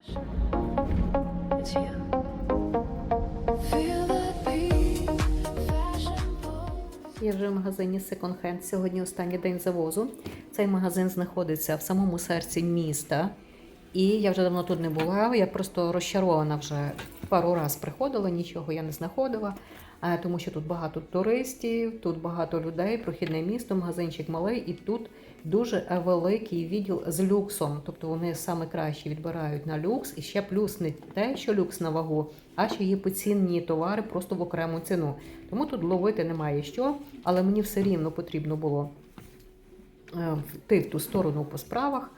It's you. Feel the beat, fashion pose. Я вже в магазині Second Hand. Сьогодні останній день завозу. Цей магазин знаходиться в самому серці міста. І я вже давно тут не була. Я просто розчарована вже пару разів приходила, нічого я не знаходила. Тому що тут багато туристів, тут багато людей, прохідне місто, магазинчик малий. І тут дуже великий відділ з люксом. Тобто вони саме краще відбирають на люкс. І ще плюс не те, що люкс на вагу, а ще є поцінні товари просто в окрему ціну. Тому тут ловити немає що, але мені все рівно потрібно було йти в ту сторону по справах.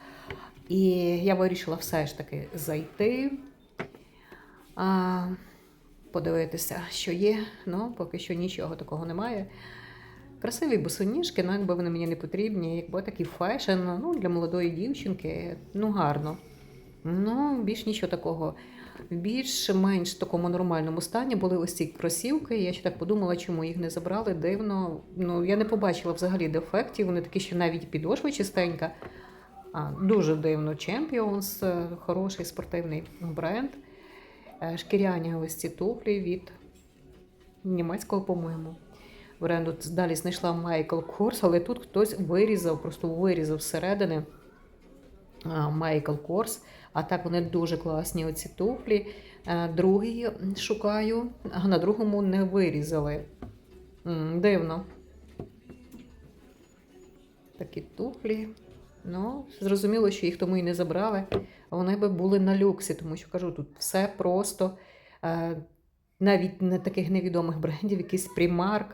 І я вирішила все ж таки зайти, подивитися, що є. Ну, поки що нічого такого немає. Красиві босоніжки, ну, якби вони мені не потрібні, якби такий фешн, ну, для молодої дівчинки, ну, гарно. Ну, більш нічого такого. В більш-менш такому нормальному стані були ось ці кросівки. Я ще так подумала, чому їх не забрали, дивно. Ну, я не побачила взагалі дефектів, вони такі, що навіть підошва чистенька. Дуже дивно. Champions, хороший спортивний бренд. Шкіряні ось ці туфлі від німецького, по-моєму, бренду. Далі знайшла Michael Kors, але тут хтось вирізав, просто вирізав зсередини Michael Kors. А так вони дуже класні, оці туфлі. Другий шукаю, а на другому не вирізали. Дивно. Такі туфлі. Ну, зрозуміло, що їх тому і не забрали. Вони би були на люксі, тому що, кажу, тут все просто, навіть не таких невідомих брендів, якийсь Primark,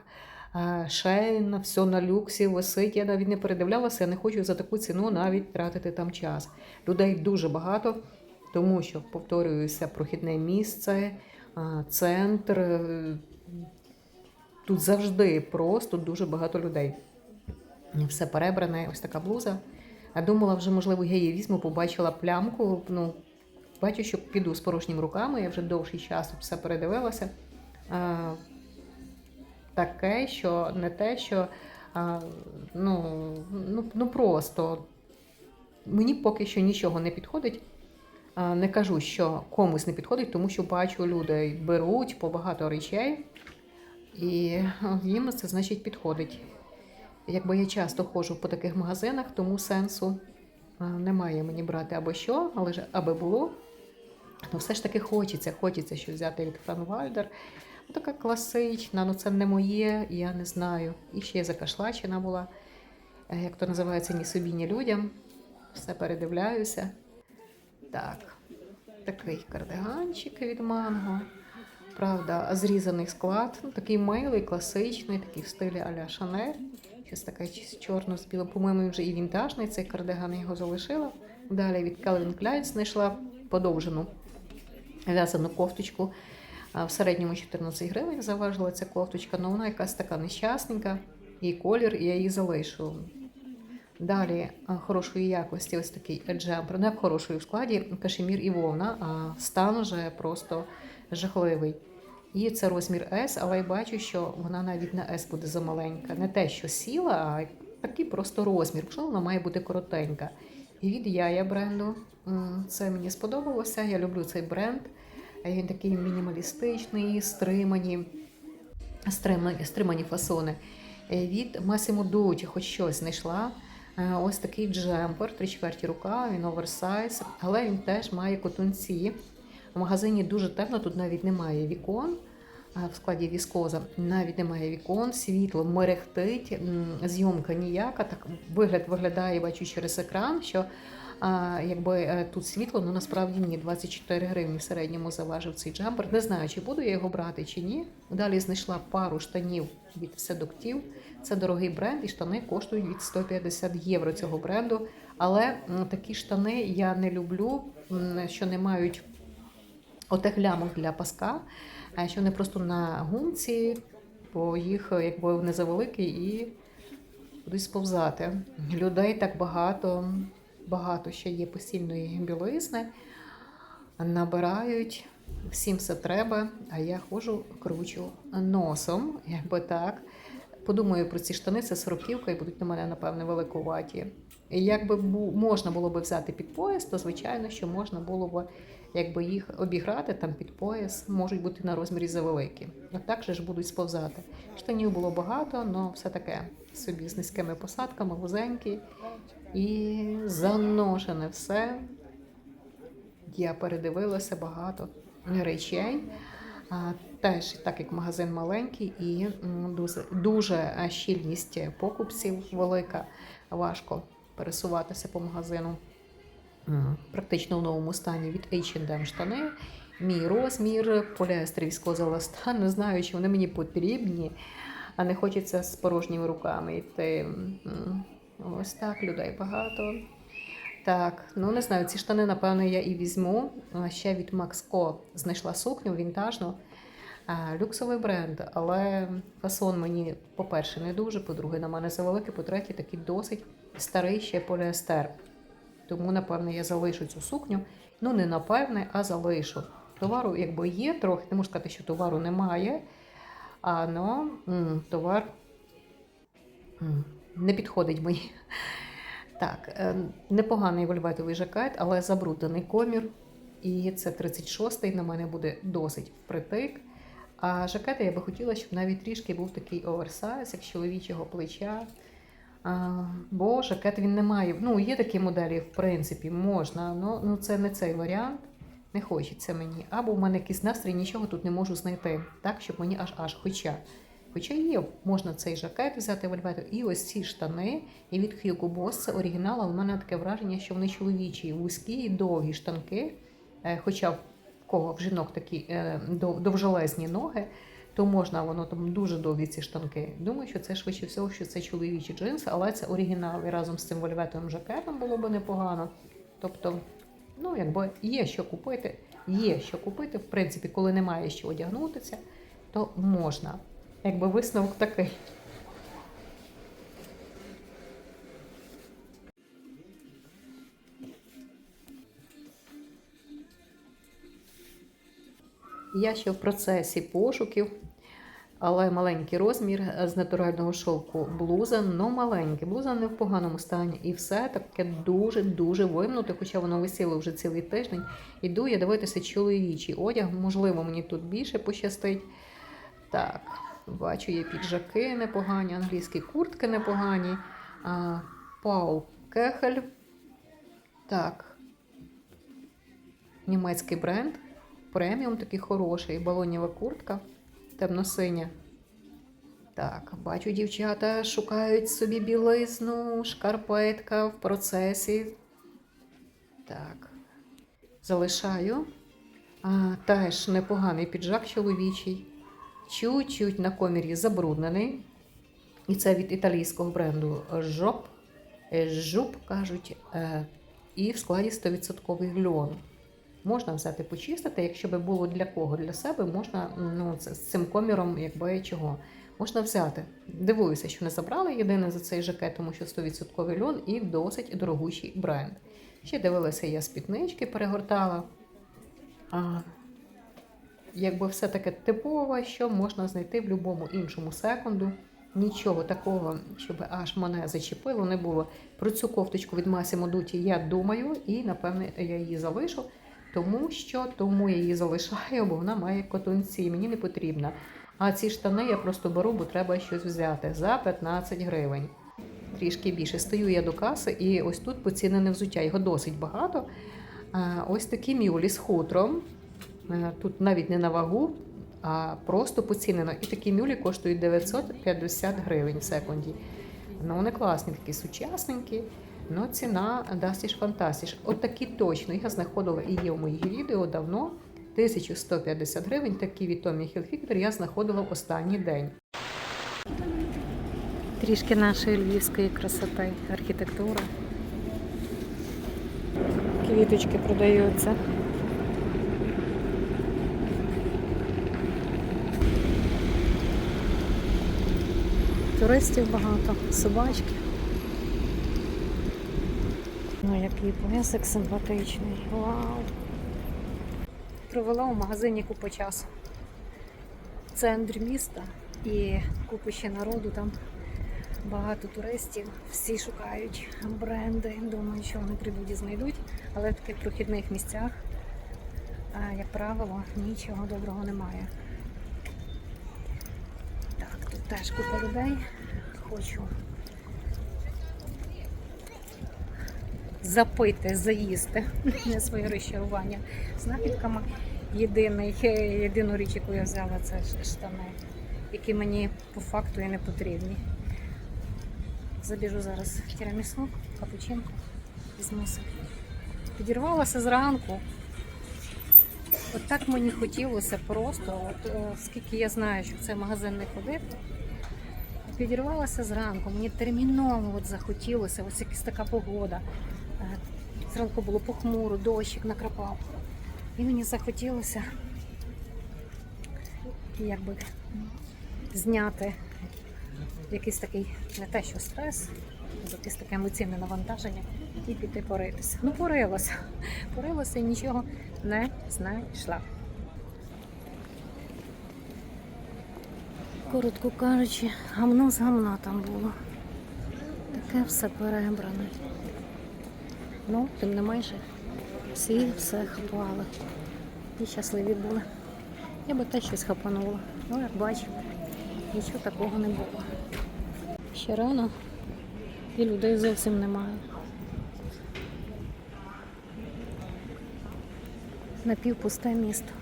Shein, все на люксі висить. Я навіть не передивлялася, я не хочу за таку ціну навіть тратити там час. Людей дуже багато, тому що, повторююся, прохідне місце, центр. Тут завжди просто дуже багато людей. Все перебране, ось така блуза. Думала, вже, можливо, я її візьму, побачила плямку. Ну, бачу, що піду з порожніми руками, я вже довший час тут все передивилася. Таке, що не те, що, ну просто мені поки що нічого не підходить. Не кажу, що комусь не підходить, тому що бачу, люди беруть по багато речей, і їм це, значить, підходить. Якби я часто ходжу по таких магазинах, тому сенсу немає мені брати або що, але ж аби було, то все ж таки хочеться щось взяти від Франвальдер. Така класична, ну це не моє, я не знаю. І ще закашлачена була, як то називається, ні собі, ні людям. Все передивляюся. Так, такий кардиганчик від Манго. Правда, зрізаний склад, ну, такий милий, класичний, такий в стилі а-ля Шанель. Щось таке чорно з білим, по-моєму, вже і вінтажний цей кардиган, я його залишила. Далі від Calvin Klein знайшла подовжену в'язану кофточку. В середньому 14 гривень заважила ця кофточка, але вона якась така нещасненька, і колір, і я її залишу. Далі хорошої якості ось такий джемпер, не в хорошої в складі, кашемір і вовна, а стан вже просто жахливий. І це розмір S, але я бачу, що вона навіть на S буде замаленька. Не те, що сіла, а такий просто розмір. Можливо, вона має бути коротенька. І від Яя бренду. Це мені сподобалося. Я люблю цей бренд. Він такий мінімалістичний, стримані фасони. Від Massimo Dutti хоч щось знайшла. Ось такий джемпер, 3/4 рука, він оверсайз, але він теж має котунці. В магазині дуже темно, тут навіть немає вікон, в складі віскоза, навіть немає вікон, світло мерехтить, зйомка ніяка, так вигляд виглядає, бачу, через екран, що якби тут світло, але насправді ні, 24 гривні в середньому заважив цей джемпер. Не знаю, чи буду я його брати, чи ні. Далі знайшла пару штанів від Седуктив. Це дорогий бренд, і штани коштують від 150 євро цього бренду. Але такі штани я не люблю, що не мають отих лямок для паска, що вони просто на гумці, бо їх якби вони завеликі і будуть сповзати. Людей так багато ще є постільної білизни, набирають, всім все треба, а я ходжу, кручу носом, якби так. Подумаю про ці штани, це 40-ка, і будуть на мене, напевне, великуваті. І якби можна було б взяти під пояс, то, звичайно, що можна було б якби їх обіграти там під пояс, можуть бути на розмірі завеликі. А так же ж будуть сповзати. Штанів було багато, але все таке собі з низькими посадками, вузенькі і заношене все. Я передивилася багато речей. Теж, так як магазин маленький і дуже щільність покупців велика, важко пересуватися по магазину. Практично в новому стані від H&M штани. Мій розмір, поліестер віскозеластан, не знаю, чи вони мені потрібні, а не хочеться з порожніми руками йти. Ось так, людей багато. Так, ну не знаю, ці штани, напевно, я і візьму. Ще від Max Co знайшла сукню вінтажну. Люксовий бренд, але фасон мені, по-перше, не дуже, по-друге, на мене завеликий, по-третє, такий досить старий ще поліестер. Тому, напевне, я залишу цю сукню. Ну, не напевне, а залишу. Товару, якби є трохи, не можу сказати, що товару немає, але товар не підходить мені. Так, непоганий вельветовий жакет, але забруднений комір. І це 36-й, на мене буде досить впритик. А жакети я би хотіла, щоб навіть трішки був такий оверсайз, як чоловічого плеча. Бо жакет він не має. Ну, є такі моделі, в принципі, можна, але це не цей варіант. Не хочеться мені. Або в мене якийсь настрій, нічого тут не можу знайти. Так, щоб мені аж. Хоча є, можна цей жакет взяти вельвету. І ось ці штани. І від Hugo Boss, це оригінал, але в мене таке враження, що вони чоловічі, вузькі, довгі штанки. Хоча в кого в жінок такі довжелезні ноги, то можна, воно там дуже довгі ці штанки. Думаю, що це швидше всього, що це чоловічі джинси, але це оригінал. І разом з цим вельветовим жакетом було б непогано. Тобто, ну, якби є що купити. В принципі, коли немає що одягнутися, то можна. Якби висновок такий. Я ще в процесі пошуків, але маленький розмір з натурального шовку блуза, но маленький. Блуза не в поганому стані. І все таке дуже-дуже вимнуте, хоча воно висіло вже цілий тиждень. Іду я дивитися чоловічий одяг, можливо, мені тут більше пощастить. Так, бачу, є піджаки непогані, англійські куртки непогані. Пау Кехель. Так, німецький бренд. Преміум такий хороший, балонєва куртка, темно-синя. Так, бачу, дівчата шукають собі білизну, шкарпетка в процесі. Так, залишаю. Теж непоганий піджак чоловічий. Чуть-чуть на комірі забруднений. І це від італійського бренду Жуп, кажуть. І в складі 100% льон. Можна взяти почистити, якщо би було для кого, для себе, можна, з цим коміром, якби чого, можна взяти. Дивуюся, що не забрали єдине за цей жакет, тому що 100% льон і досить дорогущий бренд. Ще дивилася я спіднички, перегортала. Якби все таке типове, що можна знайти в будь-якому іншому секунду. Нічого такого, щоб аж мене зачепило, не було. Про цю кофточку від Massimo Dutti я думаю, і, напевне, я її залишу. Тому я її залишаю, бо вона має котунці, мені не потрібна. А ці штани я просто беру, бо треба щось взяти за 15 гривень. Трішки більше. Стою я до каси, і ось тут поцінене взуття. Його досить багато. Ось такі мюлі з хутром. Тут навіть не на вагу, а просто поцінено. І такі мюлі коштують 950 гривень в секунді. Ну, вони класні, такі сучасненькі. Ну, ціна дастіш фантастіш. От такі точно. Я знаходила і є в моїх відео давно. 1150 гривень. Такі від Tommy Hilfiger я знаходила в останній день. Трішки нашої львівської красоти, архітектура. Квіточки продаються. Туристів багато, собачки. Ну, який песик симпатичний. Вау! Провела у магазині купу часу. В центрі міста і купу ще народу, там багато туристів. Всі шукають бренди. Думаю, що вони прийдуть і знайдуть. Але в таких прохідних місцях як правило, нічого доброго немає. Так, тут теж купа людей. Хочу запити, заїсти на своє розчарування знахідками. Єдину річ, яку я взяла, це штани, які мені по факту і не потрібні. Забіжу зараз в тірамісу, капучинку, візьмуся. Підірвалася зранку. От так мені хотілося просто, скільки я знаю, що в цей магазин не ходив. Підірвалася зранку, мені терміново захотілося, ось якась така погода. Зранку було похмуро, дощик накрапав. І мені захотілося якби зняти якийсь такий, не те що стрес, якесь таке емоційне навантаження і піти поритися. Ну, порилася і нічого не знайшла. Коротко кажучи, гамно з гамна там було. Таке все перебране. Ну, тим не менше, всі все хапали. І щасливі були. Я би теж щось хапанула. Ну, як бачу, нічого такого не було. Ще рано і людей зовсім немає. Напівпусте місто.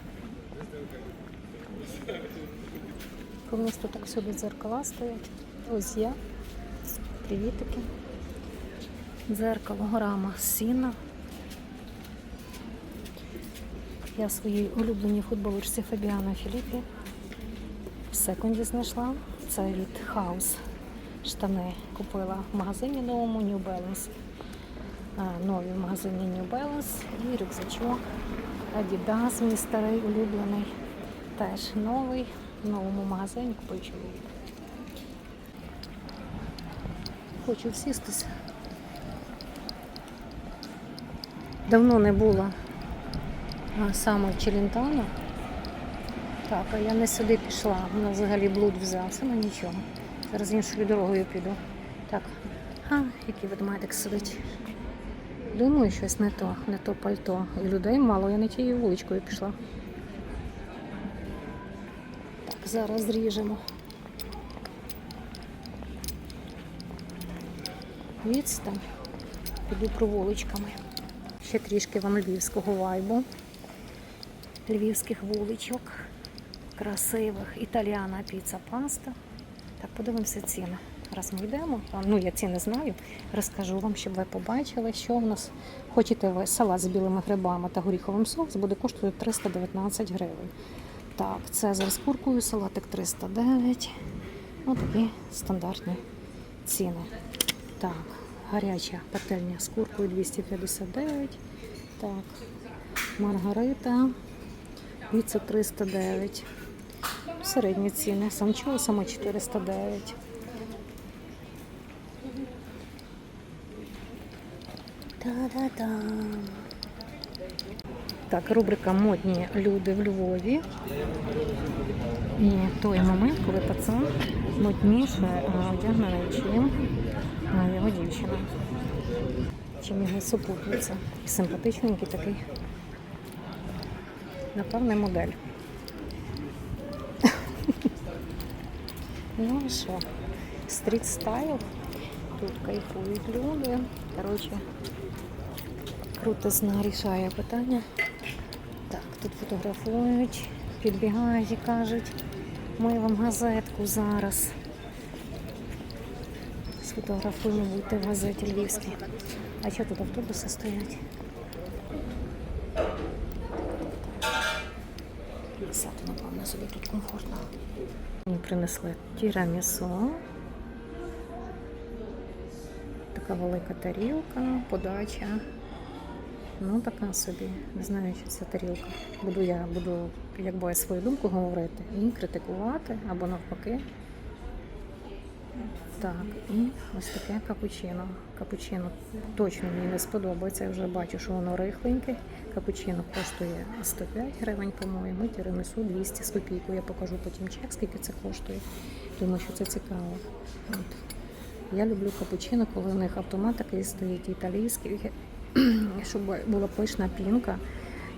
По місту так всюди дзеркала стоять. Ось я. Привітики. Дзеркало, рама з сіна. Я в своїй улюбленій футболочці Фабіано Філіппі в секунді знайшла. Це від Хаус. Штани купила в магазині новому New Balance. Нові в магазині New Balance. І рюкзачок Adidas, мій старий улюблений. Теж новий. В новому магазині купив чоловік. Хочу всістися. Давно не було саме в Челентано. Так, а я не сюди пішла. Мене взагалі блуд взявся, ну нічого. Зараз іншою дорогою піду. Так, який ведмедик сидить. Думаю, щось не то пальто. І людей мало, я не тією вуличкою пішла. Так, зараз зріжемо. Відстань. Піду провуличками. Ще трішки вам львівського вайбу. Львівських вуличок. Красивих. Італіана, піца, паста. Так, подивимося ціни. Раз ми йдемо, ну я ціни знаю, розкажу вам, щоб ви побачили, що в нас. Хочете ви салат з білими грибами та горіховим соусом, буде коштувати 319 гривень. Так, цезар з куркою, салатик 309. Ось такі стандартні ціни. Так, гаряча пательня з куркою 259. Так, маргарита, піца 309. Середні ціни, з анчоусами 409. Та-да-дам. Так, рубрика «Модні люди в Львові». І той момент, коли пацан модніше одягнений, чим його дівчина. Чим його супутниця. Симпатичненький такий. Напевне, модель. Ну і що? Стріт стайл. Тут кайфують люди. Коротше, крутизна рішає питання. Так, тут фотографують, підбігають і кажуть, ми вам газетку зараз. Сфотографуємо, будьте в газеті львівській. А що тут автобуси стоять? Сяду, напевно, собі тут комфортно. Мені принесли тірамісу. Така велика тарілка, подача. Ну, така собі. Не знаю, що це тарілка. Буду, якби я свою думку говорити і критикувати, або навпаки. Так, і ось таке капучино. Капучино точно мені не сподобається. Я вже бачу, що воно рихленьке. Капучино коштує 105 гривень, по-моєму, тірамісу 200 з копійкою. Я покажу потім чек, скільки це коштує. Думаю, що це цікаво. От. Я люблю капучино, коли в них автомат такий стоїть італійський, щоб була пишна пінка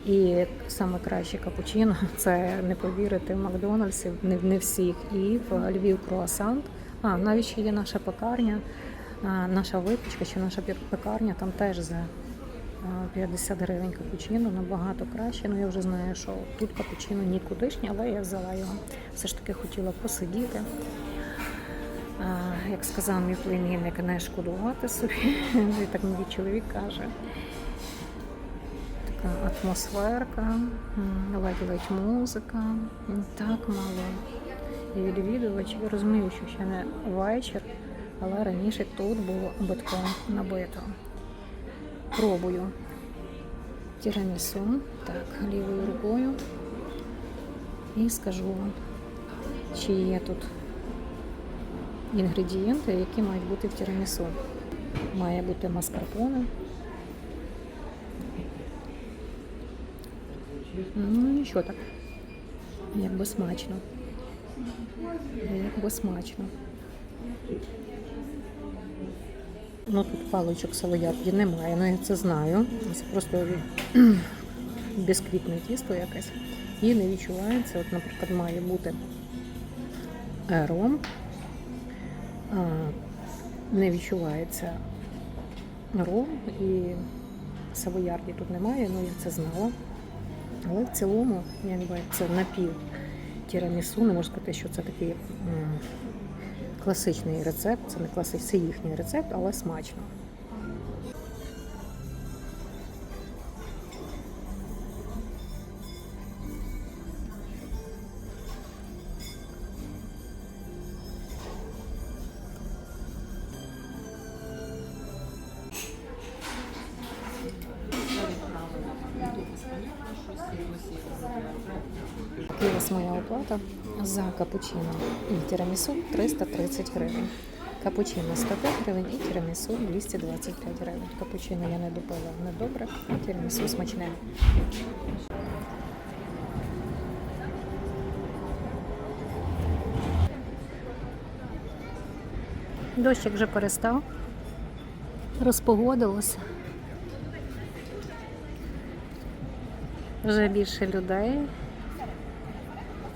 І саме краще капучино, це не повірите, в Макдональдсі, не всіх, і в Львів круасан. Навіть ще є наша пекарня, наша випічка, чи наша пекарня, там теж за 50 гривень капучино, набагато краще. Ну я вже знаю, що тут капучино нікудишнє, але я взяла його. Все ж таки хотіла посидіти. Як сказав мій племінник, не шкодувати собі, і так мій чоловік каже. Така атмосферка, ледь-ледь музика, так мало і відвідувачів. Я розумію, що ще не вечір, але раніше тут було битком набито. Пробую тірамісу, так, лівою рукою, і скажу вам, чи є тут інгредієнти, які мають бути в тірамісу. Має бути маскарпоне. Ну, нічого так. Якби смачно. Якби смачно. Ну, тут паличок савоярді немає, ну я це знаю. Це просто бісквітне тісто якесь. І не відчувається, от, наприклад, має бути ром. Не відчувається ром і савоярді тут немає, ну я це знала. Але в цілому, якби це напів тірамісу, не можу сказати, що це такий класичний рецепт, це не класичний, це їхній рецепт, але смачно. І ось моя оплата за капучино і тірамісу 330 гривень. Капучино 105 гривень і тірамісу 225 гривень. Капучино я не допила недобре, а тірамісу смачне. Дощик вже перестав, розпогодилося. Вже більше людей.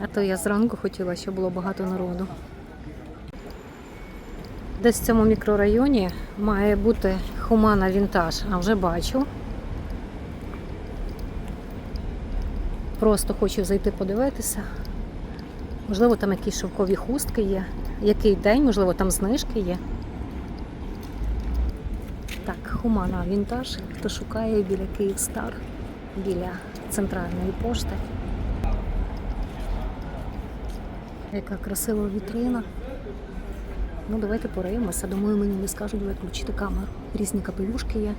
А то я зранку хотіла, щоб було багато народу. Десь в цьому мікрорайоні має бути Humana Vintage, а вже бачу. Просто хочу зайти подивитися. Можливо, там якісь шовкові хустки є. Який день, можливо, там знижки є. Так, Humana Vintage, хто шукає біля Київстар, біля центральної пошти. Яка красива вітрина. Ну, давайте пориємося. Думаю, мені не скажуть виключити камеру. Різні капелюшки є.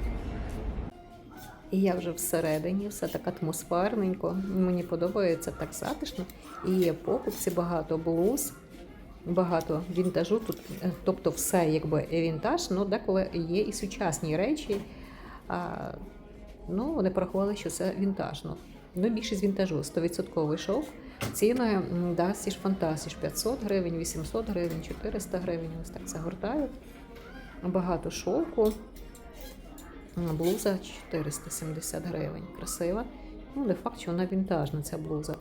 І я вже всередині, все так атмосферненько. Мені подобається, так затишно. І є покупці, багато блуз, багато вінтажу. Тут, тобто все якби вінтаж, але деколи є і сучасні речі. Ну, вони порахували, що це вінтажно. Ну, більшість вінтажу, 100% шовк. Ціни Дастіж Фантастіж 500 гривень, 800 гривень, 400 гривень. Ось так загортають. Багато шовку. Блуза 470 гривень. Красива. Ну, не факт, що вона вінтажна, ця блуза.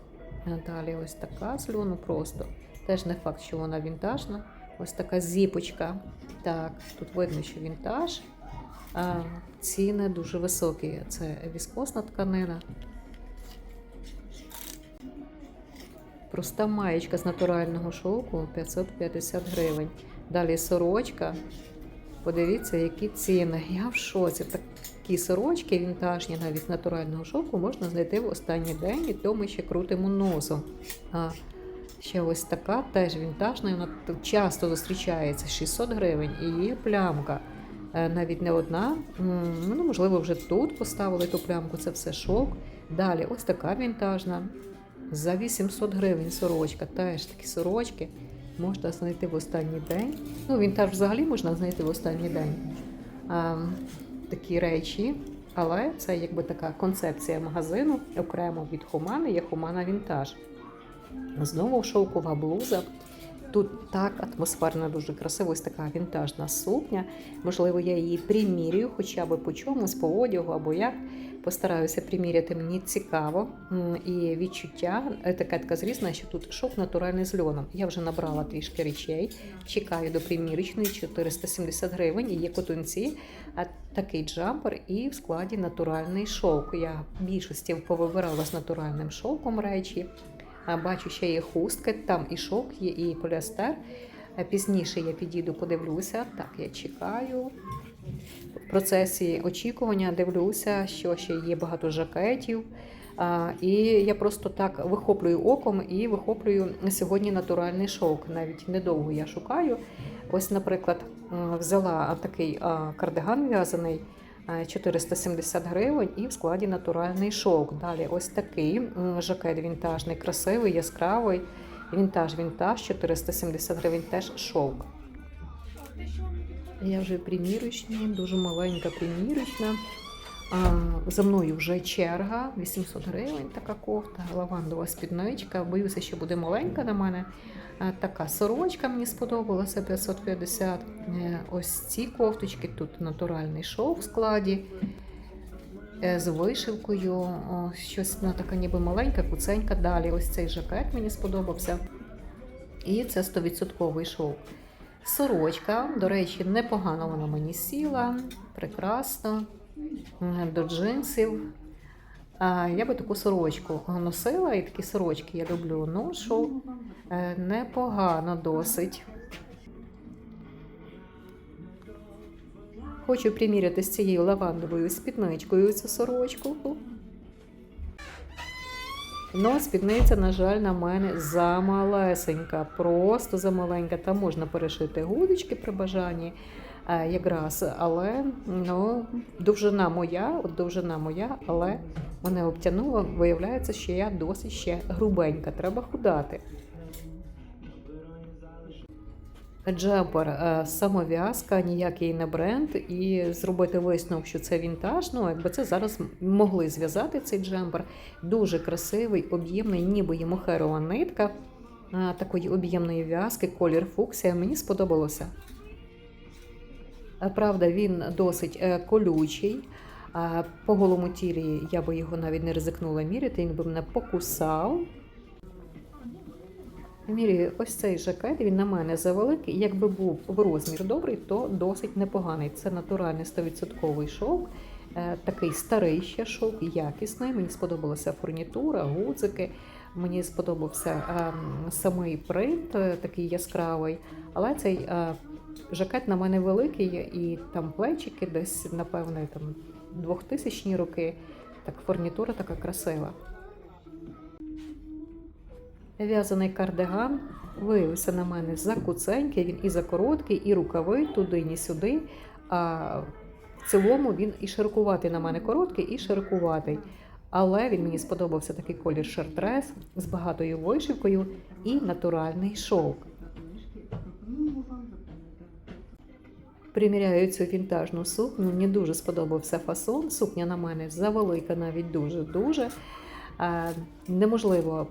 Далі ось така з льону просто. Теж не факт, що вона вінтажна. Ось така зіпочка. Так, тут видно, що вінтаж. Ціни дуже високі. Це віскозна тканина. Проста маєчка з натурального шовку 550 гривень. Далі сорочка. Подивіться, які ціни. Я в шоці. Такі сорочки вінтажні, навіть з натурального шовку, можна знайти в останній день, і то ми ще крутимо носом. Ще ось така, теж вінтажна, вона часто зустрічається, 600 гривень, і є плямка. Навіть не одна, ну, можливо, вже тут поставили ту плямку, це все шовк. Далі ось така вінтажна. За 800 гривень сорочка, теж такі сорочки можна знайти в останній день. Ну, вінтаж взагалі можна знайти в останній день. Такі речі, але це якби така концепція магазину, окремо від Humana, є Humana Vintage. Знову шовкова блуза. Тут так атмосферно, дуже красиво, ось така вінтажна сукня. Можливо, я її примірюю, хоча б по чомусь, по одягу або як. Постараюся приміряти, мені цікаво. І відчуття, етикетка зрізана, що тут шовк натуральний з льоном. Я вже набрала трішки речей, чекаю до примірочної, 470 гривень, і є котунці, такий джампер і в складі натуральний шовк. Я в більшості повибирала з натуральним шовком речі. Бачу, ще є хустки, там і шовк є, і поліестер. Пізніше я підійду, подивлюся. Так, я чекаю. В процесі очікування дивлюся, що ще є багато жакетів. І я просто так вихоплюю оком і вихоплюю сьогодні натуральний шовк. Навіть недовго я шукаю. Ось, наприклад, взяла такий кардиган в'язаний, 470 гривень і в складі натуральний шовк. Далі ось такий жакет вінтажний, красивий, яскравий. Вінтаж, 470 гривень, теж шовк. Я вже примірочні, дуже маленька примірочна. За мною вже черга, 800 гривень така кофта, лавандова спідничка. Боюся, що буде маленька на мене. Така сорочка мені сподобалася, 550. Ось ці кофточки, тут натуральний шов в складі. З вишивкою, щось вона така ніби маленька, куценька. Далі ось цей жакет мені сподобався. І це 100% шовк. Сорочка, до речі, непогано вона мені сіла, прекрасно, до джинсів. Я би таку сорочку носила, і такі сорочки я люблю, ношу, непогано досить. Хочу приміряти з цією лавандовою спідничкою цю сорочку. Но спідниця, на жаль, на мене замалесенька, просто замаленька. Там можна перешити гудочки при бажанні якраз, але довжина моя, але мене обтянуло. Виявляється, що я досить ще грубенька, треба худати. Джемпер самов'язка, ніякий не бренд, і зробити висновок, що це вінтаж, якби це зараз могли зв'язати цей джемпер. Дуже красивий, об'ємний, ніби є мохерова нитка, такої об'ємної в'язки, колір фуксія, мені сподобалося. Правда, він досить колючий, по голому тілі я би його навіть не ризикнула міряти, він би мене покусав. Міряю ось цей жакет, він на мене завеликий, якби був в розмір добрий, то досить непоганий. Це натуральний 100% шовк, такий старий ще шовк, якісний. Мені сподобалася фурнітура, гудзики, мені сподобався самий принт, такий яскравий, але цей жакет на мене великий, і там плечики десь, напевне, 2000-ні роки, так фурнітура така красива. В'язаний кардиган виявився на мене закуценький, він і закороткий, і рукави туди, ні сюди. А в цілому він і широкуватий на мене, короткий, і широкуватий. Але він мені сподобався такий колір шартрес з багатою вишивкою і натуральний шовк. Приміряю цю вінтажну сукню, мені дуже сподобався фасон. Сукня на мене завелика, навіть дуже-дуже. Неможливо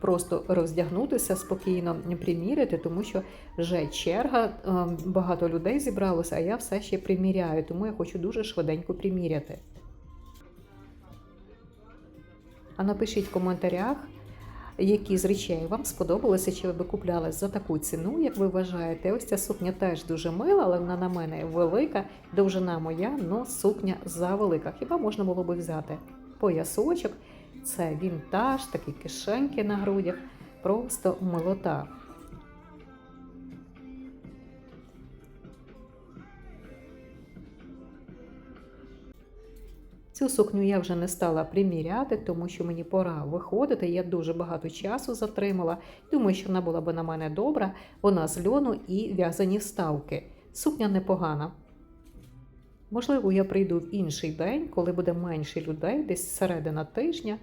просто роздягнутися, спокійно приміряти, тому що вже черга, багато людей зібралося, а я все ще приміряю, тому я хочу дуже швиденько приміряти. А напишіть в коментарях, які з речей вам сподобалися, чи ви б купляли за таку ціну, як ви вважаєте. Ось ця сукня теж дуже мила, але вона на мене велика, довжина моя, але сукня завелика. Хіба можна було б взяти поясочок? Це вінтаж, такі кишеньки на грудях, просто милота. Цю сукню я вже не стала приміряти, тому що мені пора виходити, я дуже багато часу затримала. Думаю, що вона була б на мене добра, вона з льону і в'язані вставки. Сукня непогана. Можливо, я прийду в інший день, коли буде менше людей, десь середина тижня.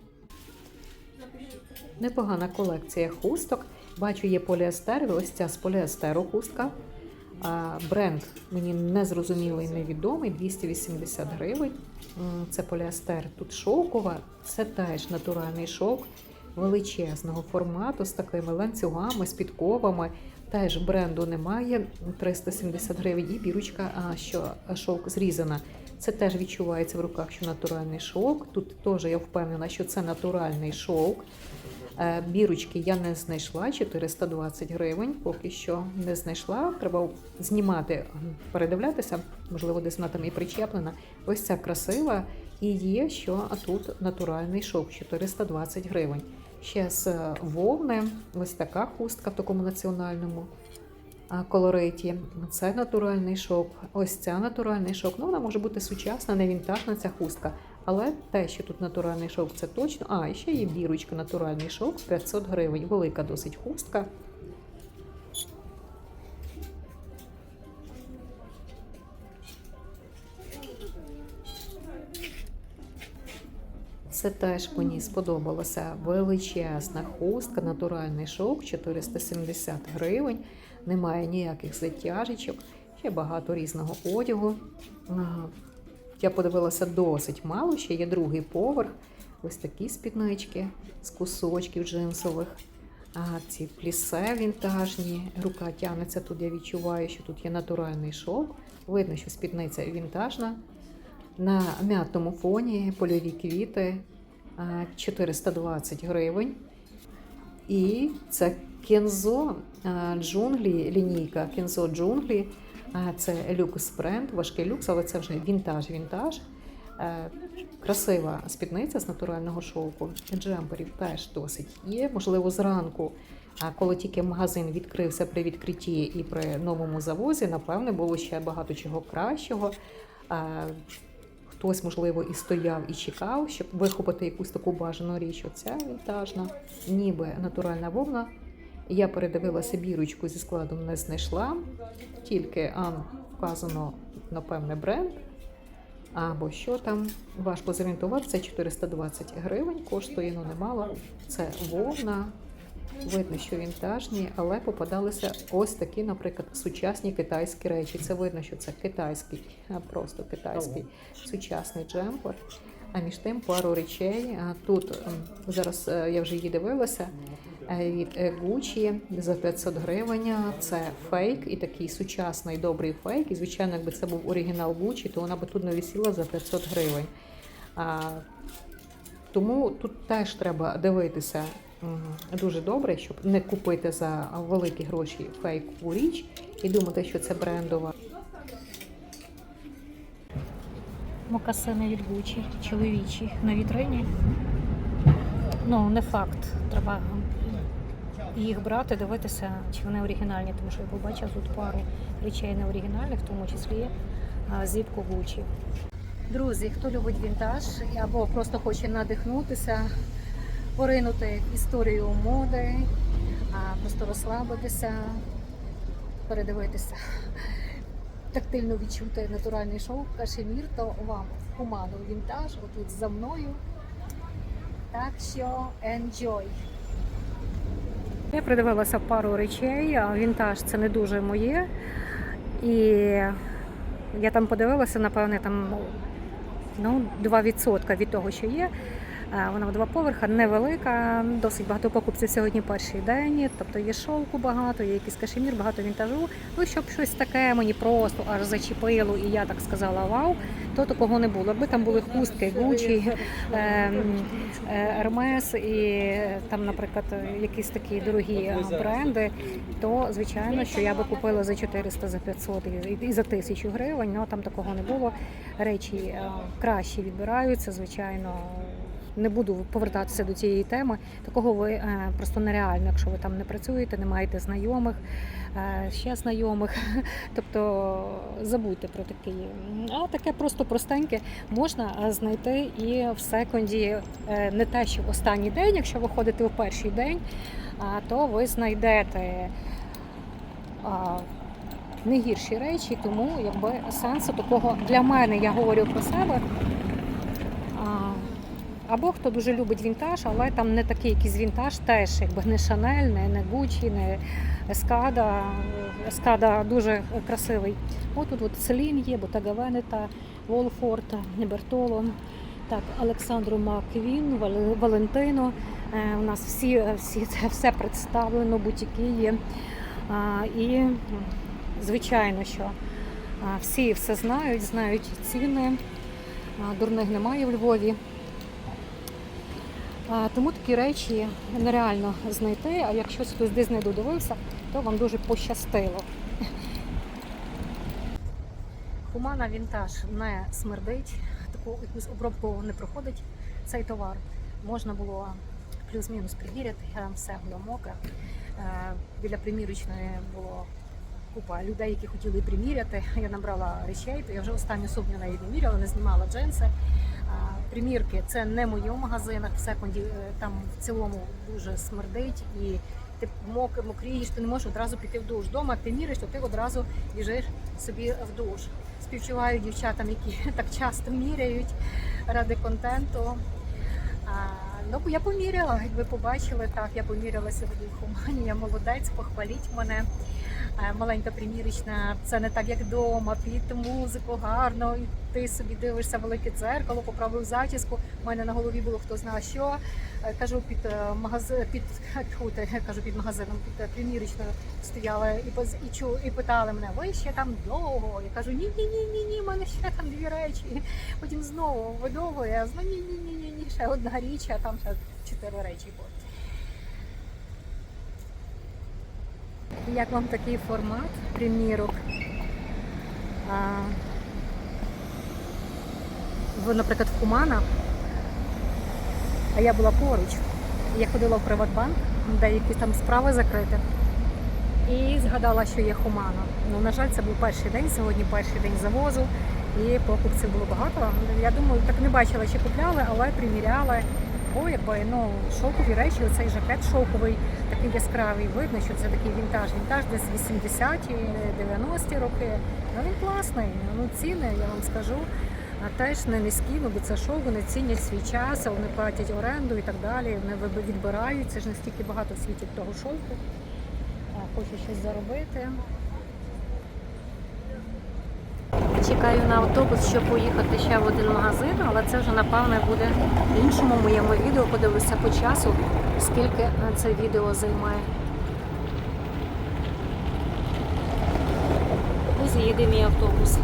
Непогана колекція хусток. Бачу, є поліестер, ось ця з поліестеру хустка. Бренд мені незрозумілий, невідомий, 280 гривень. Це поліестер. Тут шовкова, це теж натуральний шовк величезного формату з такими ланцюгами, з підковами. теж бренду немає, 370 гривень, і бірочка, що шовк зрізана. Це теж відчувається в руках, що натуральний шовк. Тут теж я впевнена, що це натуральний шовк. Бірочки я не знайшла, 420 гривень, поки що не знайшла. Треба знімати, передивлятися, можливо, десь вона там і причеплена. Ось ця красива. І є, що тут натуральний шовк, 420 гривень. Ще з вовни, ось така хустка в такому національному колориті. Це натуральний шовк. Ось ця натуральний шовк. Ну, вона може бути сучасна, не вінтажна ця хустка. Але те, що тут натуральний шовк, це точно. І ще є бірочка, натуральний шовк, 500 гривень. Велика досить хустка. Це теж мені сподобалося. Величезна хустка, натуральний шовк, 470 гривень. Немає ніяких затяжечок. Ще багато різного одягу. Я подивилася досить мало. Ще є другий поверх. Ось такі спіднички з кусочків джинсових. Ці плісе вінтажні. Рука тягнеться тут, я відчуваю, що тут є натуральний шовк. Видно, що спідниця вінтажна. На м'ятному фоні польові квіти, 420 гривень. І це Кензо джунглі, лінійка Кензо джунглі. Це люкс бренд, важкий люкс, але це вже вінтаж. Красива спідниця з натурального шовку. Джемперів теж досить є. Можливо, зранку, коли тільки магазин відкрився при відкритті і при новому завозі, напевне, було ще багато чого кращого. Хтось, можливо, і стояв, і чекав, щоб вихопити якусь таку бажану річ. Оця вінтажна, ніби натуральна вовна. Я передивилася бірочку, зі складом не знайшла. Тільки вказано, напевне, бренд. Або що там, важко зорієнтуватися, 420 гривень, коштує, немало. Це вовна, видно, що вінтажні, але попадалися ось такі, наприклад, сучасні китайські речі. Це видно, що це китайський, просто китайський сучасний джемпер. А між тим пару речей. Тут зараз я вже її дивилася, від Gucci за 500 гривень. Це фейк і такий сучасний добрий фейк. І, звичайно, якби це був оригінал Gucci, то вона би тут не висіла за 500 гривень. Тому тут теж треба дивитися дуже добре, щоб не купити за великі гроші фейкову річ і думати, що це брендова. Мокасини від Gucci, чоловічі, на вітрині. Не факт. Треба їх брати, дивитися, чи вони оригінальні, тому що я побачила тут пару речей не оригінальних, в тому числі зіпку Gucci. Друзі, хто любить вінтаж або просто хоче надихнутися, поринути в історію моди, просто розслабитися, передивитися, тактильно відчути натуральний шовк, кашемір, то вам в команду вінтаж, отут за мною. Так що enjoy! Я придивилася пару речей, а вінтаж це не дуже моє. І я там подивилася, напевне, там 2% від того, що є. Вона в 2 поверха, невелика, досить багато покупців сьогодні перший день, тобто є шовку багато, є якийсь кашемір, багато вінтажу. Щоб щось таке мені просто аж зачепило і я так сказала вау, то такого не було. Якби там були хустки Gucci, Hermes і там, наприклад, якісь такі дорогі бренди, то, звичайно, що я би купила за 400, за 500 і за 1000 гривень, але там такого не було. Речі краще відбираються, звичайно. Не буду повертатися до цієї теми. Такого ви просто нереально, якщо ви там не працюєте, не маєте знайомих, ще знайомих. Тобто забудьте про такі. А таке просто простеньке можна знайти і в секонді, не те, що в останній день, якщо ви ходите в перший день, то ви знайдете не гірші речі, тому сенсу такого для мене, я говорю про себе. Або хто дуже любить вінтаж, але там не такий якийсь вінтаж, теж не Шанель, не Gucci, не Ескада. Ескада дуже красивий. Тут Селін є, Bottega Veneta, Волфорд, Бертоло, так, Олександру Маквін, Валентино. У нас все представлено, бутіки є. І, звичайно, що всі все знають ціни, дурних немає в Львові. Тому такі речі нереально знайти, а якщо хтось десь не додивився, то вам дуже пощастило. Humana Vintage не смердить, таку якусь обробку не проходить цей товар. Можна було плюс-мінус приміряти, там все було мокре. Біля примірочної було купа людей, які хотіли приміряти. Я набрала речей, то я вже останню сукню навіть не міряла, не знімала джинси. Примірки це не моє в магазинах, в секунді там в цілому дуже смердить і ти мокрієш, ти не можеш одразу піти в душ. Дома ти міриш, то ти одразу біжиш собі в душ. Співчуваю дівчатам, які так часто міряють ради контенту. Ну, я поміряла, як ви побачили, так, я поміряла сьогодні в Humana, я молодець, похваліть мене. Маленька примірочна, це не так, як вдома, під музику гарно, і ти собі дивишся велике дзеркало, поправив зачіску. У мене на голові було хто знає що. Кажу, під магазином, під примірочною стояли і питали мене, ви ще там довго? Я кажу, ні, в мене ще там 2 речі. Потім знову ви довго, я знаю, ні, ще 1 річ, а там ще 4 речі було. Як вам такий формат примірок? Ви, наприклад, в Humana, а я була поруч. Я ходила в Приватбанк, де якісь там справи закриті, і згадала, що є Humana. Ну, на жаль, це був перший день, сьогодні перший день завозу, і покупців було багато. Я думаю, так не бачила, чи купляли, але приміряли. Бо якби, шовкові речі, оцей жакет шовковий, такий яскравий, видно, що це такий вінтаж. Вінтаж десь 80-ті, 90-ті роки. Ну він класний. Ну ціни, я вам скажу, теж не низькі, бо це шовк, вони цінять свій час, вони платять оренду і так далі. Вони відбирають, це ж настільки багато в світі того шовку. Хочу щось заробити. Чекаю на автобус, щоб поїхати ще в один магазин, але це вже, напевне, буде в іншому моєму відео. Подивлюся по часу, скільки це відео займає. Ось їде мій автобус.